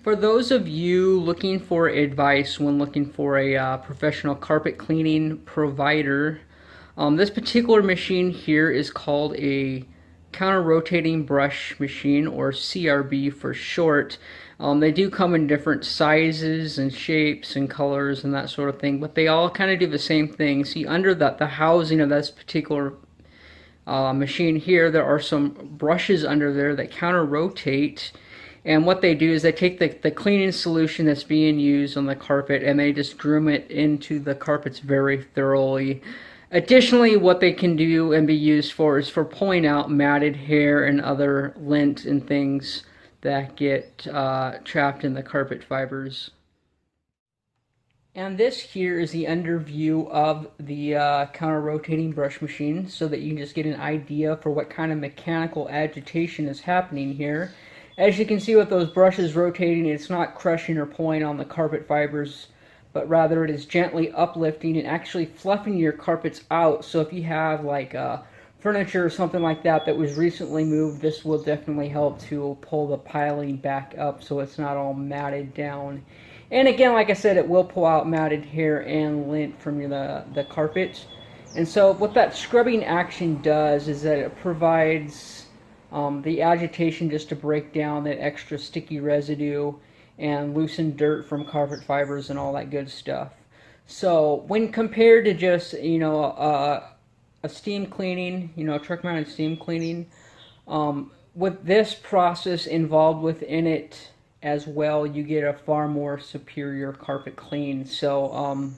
For those of you looking for advice when looking for a professional carpet cleaning provider, this particular machine here is called a counter-rotating brush machine, or CRB for short. They do come in different sizes and shapes and colors and that sort of thing, but they all kind of do the same thing. See, under the housing of this particular machine here, there are some brushes under there that counter-rotate. And what they do is they take the cleaning solution that's being used on the carpet and they just groom it into the carpets very thoroughly. Additionally, what they can do and be used for is for pulling out matted hair and other lint and things that get trapped in the carpet fibers. And this here is the under view of the counter-rotating brush machine, so that you can just get an idea for what kind of mechanical agitation is happening here. As you can see with those brushes rotating, it's not crushing or pulling on the carpet fibers, but rather it is gently uplifting and actually fluffing your carpets out. So if you have like furniture or something like that that was recently moved, this will definitely help to pull the piling back up so it's not all matted down. And again, like I said, it will pull out matted hair and lint from the carpet. And so what that scrubbing action does is that it provides the agitation just to break down that extra sticky residue and loosen dirt from carpet fibers and all that good stuff. So when compared to just, a steam cleaning, truck mounted steam cleaning, with this process involved within it as well, you get a far more superior carpet clean. So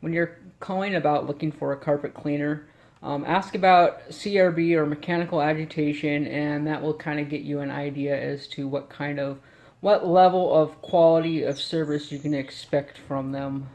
when you're calling about looking for a carpet cleaner, ask about CRB or mechanical agitation, and that will kind of get you an idea as to what level of quality of service you can expect from them.